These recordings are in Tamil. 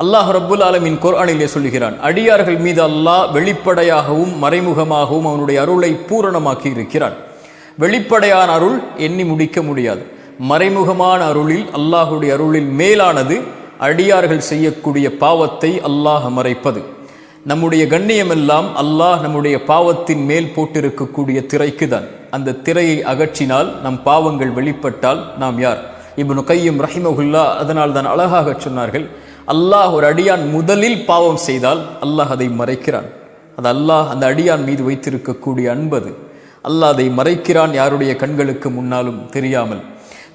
அல்லாஹ் ரப்புல் ஆலமீன் குர்ஆனிலே சொல்கிறான், அடியார்கள் மீது அல்லாஹ் வெளிப்படையாகவும் மறைமுகமாகவும் அவனுடைய அருளை பூரணமாக்கி இருக்கிறான். வெளிப்படையான அருள் எண்ணி முடிக்க முடியாது. மறைமுகமான அருளில் அல்லாஹுடைய அருளில் மேலானது அடியார்கள் செய்யக்கூடிய பாவத்தை அல்லாஹ் மறைப்பது. நம்முடைய கண்ணியமெல்லாம் அல்லாஹ் நம்முடைய பாவத்தின் மேல் போட்டிருக்கக்கூடிய திரைக்கு தான். அந்த திரையை அகற்றினால் நம் பாவங்கள் வெளிப்பட்டால் நாம் யார்? இப்னு கையிம் ரஹிமஹுல்லா அதனால் தான் அழகாக சொன்னார்கள், அல்லாஹ் ஒரு அடியான் முதலில் பாவம் செய்தால் அல்லாஹ் அதை மறைக்கிறான். அது அல்லாஹ் அந்த அடியான் மீது வைத்திருக்கக்கூடிய அன்பது. அல்லாஹ் அதை மறைக்கிறான், யாருடைய கண்களுக்கு முன்னாலும் தெரியாமல்.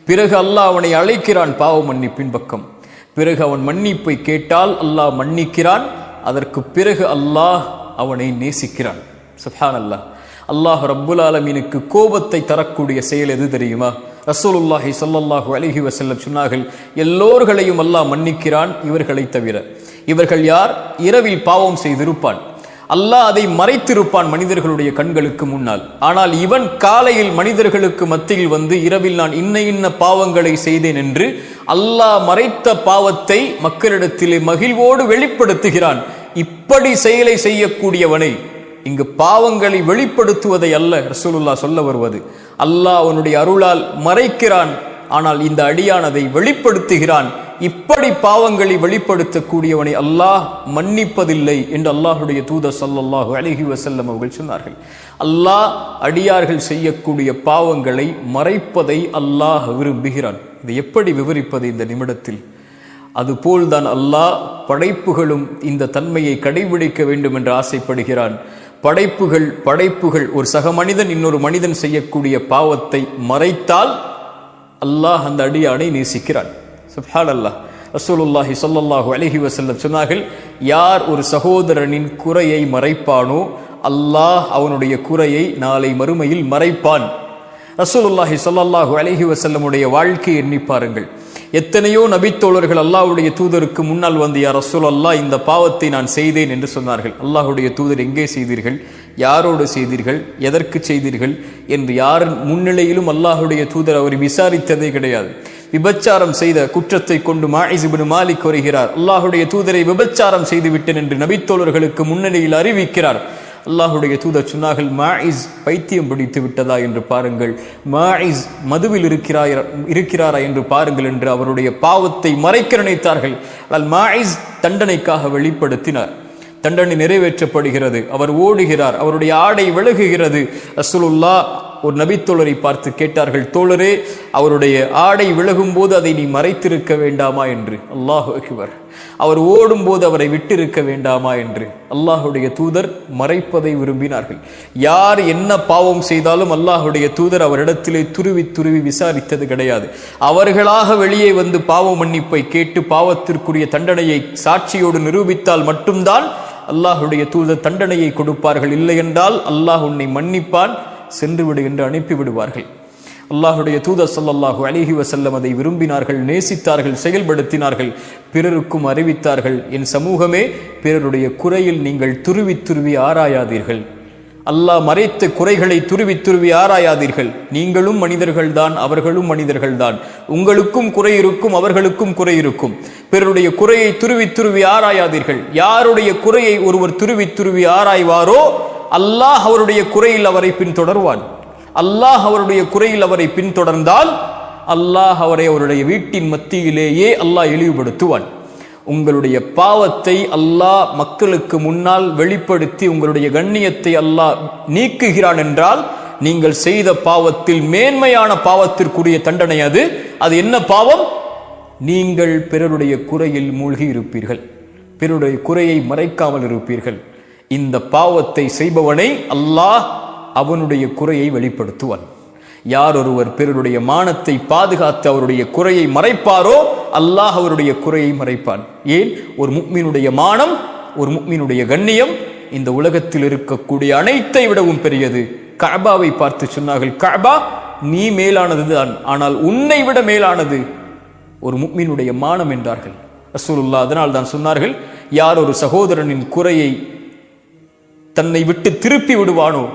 பிறகு அல்லாஹ் அவனை அழைக்கிறான் பாவ மன்னிப்பின் பக்கம். பிறகு அவன் மன்னிப்பை கேட்டால் அல்லாஹ் மன்னிக்கிறான். அதற்கு பிறகு அல்லாஹ் அவனை நேசிக்கிறான். சுப்ஹானல்லாஹ். அல்லாஹ் ரப்புல் ஆலமீனுக்கு கோபத்தை தரக்கூடிய செயல் எது தெரியுமா? ரசூலுல்லாஹி ஸல்லல்லாஹு அலைஹி வஸல்லம் சொன்னார்கள், எல்லோர்களையும் அல்லாஹ் மன்னிக்கிறான், இவர்களை தவிர. இவர்கள் யார்? இரவில் பாவம் செய்திருப்பான், அல்லாஹ் அதை மறைத்திருப்பான் மனிதர்களுடைய கண்களுக்கு முன்னால். ஆனால் இவன் காலையில் மனிதர்களுக்கு மத்தியில் வந்து இரவில் நான் இன்ன பாவங்களை செய்தேன் என்று அல்லாஹ் மறைத்த பாவத்தை மக்களிடத்திலே மகிழ்வோடு வெளிப்படுத்துகிறான். இப்படி செயலை செய்யக்கூடியவனை, இங்கு பாவங்களை வெளிப்படுத்துவதை அல்ல ரசூலுல்லாஹ் சொல்ல வருவது, அல்லாஹ் அவனுடைய அருளால் மறைக்கிறான், ஆனால் இந்த அடியான் அதை வெளிப்படுத்துகிறான். இப்படி பாவங்களை வெளிப்படுத்தக்கூடியவனை அல்லாஹ் மன்னிப்பதில்லை என்று அல்லாஹுடைய தூதர் ஸல்லல்லாஹு அலைஹி வஸல்லம் அவர்கள் சொன்னார்கள். அல்லாஹ் அடியார்கள் செய்யக்கூடிய பாவங்களை மறைப்பதை அல்லாஹ் விரும்புகிறான். இதை எப்படி விவரிப்பது இந்த நிமிடத்தில்? அதுபோல்தான் அல்லாஹ் படைப்புகளும் இந்த தன்மையை கடைபிடிக்க வேண்டும் என்று ஆசைப்படுகிறான். படைப்புகள் ஒரு சக மனிதன் இன்னொரு மனிதன் செய்யக்கூடிய பாவத்தை மறைத்தால் அல்லாஹ் அந்த அடியானை நேசிக்கிறான். சுப்ஹானல்லாஹ். ரசூலுல்லாஹி ஸல்லல்லாஹு அலைஹி வஸல்லம் சொன்னார்கள், யார் ஒரு சகோதரனின் குறையை மறைப்பானோ அல்லாஹ் அவனுடைய குறையை நாளை மறுமையில் மறைப்பான். ரசூலுல்லாஹி ஸல்லல்லாஹு அலைஹி வஸல்லமுடைய வாழ்க்கையை எண்ணி பாருங்கள். எத்தனையோ நபித்தோழர்கள் அல்லாஹ்வுடைய தூதருக்கு முன்னால் வந்து, யா ரசூலல்லாஹ், இந்த பாவத்தை நான் செய்தேன் என்று சொன்னார்கள். அல்லாஹ்வுடைய தூதர், எங்கே செய்தீர்கள், யாரோடு செய்தீர்கள், எதற்கு செய்தீர்கள் என்று யார் முன்னிலையிலும் அல்லாஹ்வுடைய தூதர் அவர் விசாரித்ததே கிடையாது. விபச்சாரம் செய்த குற்றத்தை கொண்டு மாஇஸ் இப்னு மாலிக் வருகிறார். அல்லாஹ்வுடைய தூதரை விபச்சாரம் செய்து விட்டேன் என்று நபித்தோழர்களுக்கு முன்னிலையில் அறிவிக்கிறார். அல்லாஹுடைய தூதர் சொன்னார்கள், மாஇஸ் பைத்தியம் பிடித்து விட்டதா என்று பாருங்கள், மாஇஸ் மதுவில் இருக்கிறாரா என்று பாருங்கள் என்று அவருடைய பாவத்தை மறைக்க நினைத்தார்கள். ஆனால் மாஇஸ் தண்டனைக்காக வெளிப்படுத்தினார். தண்டனை நிறைவேற்றப்படுகிறது, அவர் ஓடுகிறார், அவருடைய ஆடை விலகுகிறது. ரசூலுல்லாஹ் ஒரு நபித்தோழரை பார்த்து கேட்டார்கள், தோழரே, அவருடைய ஆடை விலகும் போது அதை நீ மறைத்திருக்க வேண்டாமா என்று. அல்லாஹு அக்பர். அவர் ஓடும் போது அவரை விட்டிருக்க வேண்டாமா என்று. அல்லாஹுடைய தூதர் மறைப்பதை விரும்பினார்கள். யார் என்ன பாவம் செய்தாலும் அல்லாஹுடைய தூதர் அவரிடத்திலே துருவி விசாரித்தது கிடையாது. அவர்களாக வெளியே வந்து பாவ மன்னிப்பை கேட்டு பாவத்திற்குரிய தண்டனையை சாட்சியோடு நிரூபித்தால் மட்டும்தான் அல்லாஹுடைய தூதர் தண்டனையை கொடுப்பார்கள். இல்லை என்றால் அல்லாஹ் உன்னை மன்னிப்பான், சென்று விடு என்று அனுப்பிவிடுவார்கள். அல்லாஹுடைய தூதர் ஸல்லல்லாஹு அலைஹி வஸல்லம் அதை விரும்பினார்கள், நேசித்தார்கள், செயல்படுத்தினார்கள், பிறருக்கும் அறிவித்தார்கள். என் சமூகமே, பிறருடைய குறையில் நீங்கள் துருவி ஆராயாதீர்கள். அல்லாஹ் மறைத்த குறைகளை துருவி ஆராயாதீர்கள். நீங்களும் மனிதர்கள் தான், அவர்களும் மனிதர்கள் தான். உங்களுக்கும் குறை இருக்கும், அவர்களுக்கும் குறை இருக்கும். பிறருடைய குறையை துருவி ஆராயாதீர்கள். யாருடைய குறையை ஒருவர் துருவி ஆராய்வாரோ அல்லாஹ் அவருடைய குறையில் அவரை பின்தொடர்வான். அல்லாஹ் அவருடைய குறையில் அவரை பின்தொடர்ந்தால் அல்லாஹ் அவரை அவருடைய வீட்டின் மத்தியிலேயே அல்லாஹ் இழிவுபடுத்துவான். உங்களுடைய பாவத்தை அல்லாஹ் மக்களுக்கு முன்னால் வெளிப்படுத்தி உங்களுடைய கண்ணியத்தை அல்லாஹ் நீக்குகிறான் என்றால் நீங்கள் செய்த பாவத்தில் மேன்மையான பாவத்திற்குரிய தண்டனை அது. அது என்ன பாவம்? நீங்கள் பிறருடைய குறையில் மூழ்கி இருப்பீர்கள், பிறருடைய குறையை மறைக்காமல் இருப்பீர்கள். இந்த பாவத்தை செய்பவனை அல்லாஹ் அவனுடைய குறையை வெளிப்படுத்துவான். யார் ஒருவர் பிறருடைய மானத்தை பாதுகாத்து அவருடைய குறையை மறைப்பாரோ அல்லாஹ் அவருடைய குறையை மறைப்பான். ஏன்? ஒரு முஃமினுடைய மானம், ஒரு முஃமினுடைய கண்ணியம் இந்த உலகத்தில் இருக்கக்கூடிய அனைத்தை விடவும் பெரியது. கஅபாவை பார்த்து சொன்னார்கள், கஅபா நீ மேலானதுதான், ஆனால் உன்னை விட மேலானது ஒரு முஃமினுடைய மானம் என்றார்கள் ரசூலுல்லாஹ். அதனால் தான் சொன்னார்கள், யார் ஒரு சகோதரனின் குறையை தன்னை விட்டு திருப்பி விடுவானோ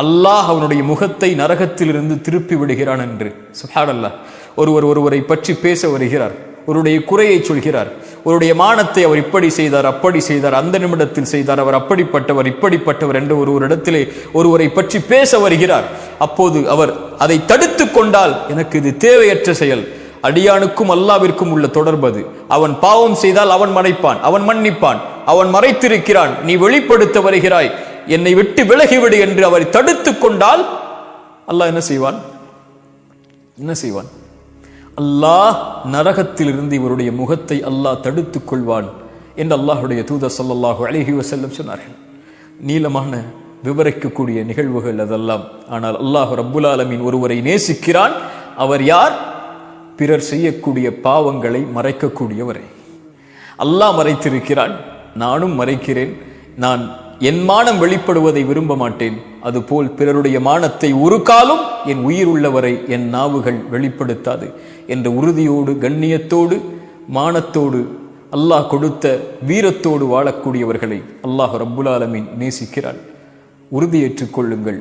அல்லாஹ் அவனுடைய முகத்தை நரகத்தில் இருந்து திருப்பி விடுகிறான் என்று. சுப்ஹானல்லாஹ். ஒருவரை பற்றி பேச வருகிறார். ஒருடைய குறையை சொல்கிறார். ஒருடைய மானத்தை அவர் இப்படி செய்தார், அப்படி செய்தார், அந்த நிமிடத்தில் செய்தார், அவர் அப்படிப்பட்டவர், இப்படிப்பட்டவர் என்று ஒரு இடத்திலே ஒருவரை பற்றி பேச வருகிறார். அப்போது அவர் அதை தடுத்து கொண்டால், எனக்கு இது தேவையற்ற செயல். அடியானுக்கும் அல்லாவிற்கும் உள்ள தொடர்பது. அவன் பாவம் செய்தால் அவன் மறைப்பான், அவன் மன்னிப்பான். அவன் மறைத்திருக்கிறான், நீ வெளிப்படுத்த வருகிறாய், என்னை விட்டு விலகிவிடு என்று அவரை தடுத்து கொண்டால் அல்லாஹ் என்ன செய்வான்? என்ன செய்வான்? அல்லாஹ் நரகத்திலிருந்து இவருடைய முகத்தை அல்லாஹ் தடுத்துக் கொள்வான் என்று அல்லாஹுடைய தூதர் ஸல்லல்லாஹு அலைஹி வஸல்லம் சொன்னார்கள். நீளமான விவரிக்கக்கூடிய நிகழ்வுகள் அதெல்லாம். ஆனால் அல்லாஹ் ரப்புல் ஆலமீன் ஒருவரை நேசிக்கிறான். அவர் யார்? பிறர் செய்யக்கூடிய பாவங்களை மறைக்கக்கூடியவரை. அல்லாஹ் மறைத்திருக்கிறான், நானும் மறைக்கிறேன். நான் என் மானம் வெளிப்படுவதை விரும்ப மாட்டேன். அதுபோல் பிறருடைய மானத்தை ஒரு காலம் என் உயிர் உள்ளவரை என் நாவுகள் வெளிப்படுத்தாது என்ற உறுதியோடு, கண்ணியத்தோடு, மானத்தோடு, அல்லாஹ் கொடுத்த வீரத்தோடு வாழக்கூடியவர்களை அல்லாஹ் ரப்புல் ஆலமீன் நேசிக்கிறான். உறுதியேற்றுக் கொள்ளுங்கள்,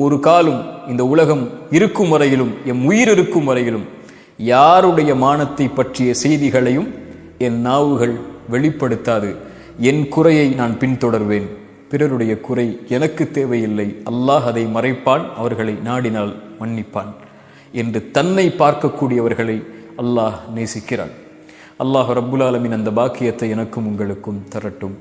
ஒரு காலம் இந்த உலகம் இருக்கும் வரையிலும், எம் உயிர் இருக்கும் வரையிலும் யாருடைய மானத்தை பற்றிய செய்திகளையும் என் நாவுகள் வெளிப்படுத்தாது. என் குறையை நான் பின்தொடர்வேன், பிறருடைய குறை எனக்கு தேவையில்லை. அல்லாஹ் அதை மறைப்பான், அவர்களை நாடினால் மன்னிப்பான் என்று தன்னை பார்க்கக்கூடியவர்களை அல்லாஹ் நேசிக்கிறான். அல்லாஹ் ரப்புல் ஆலமீன் அந்த பாக்கியத்தை எனக்கும் உங்களுக்கும் தரட்டும்.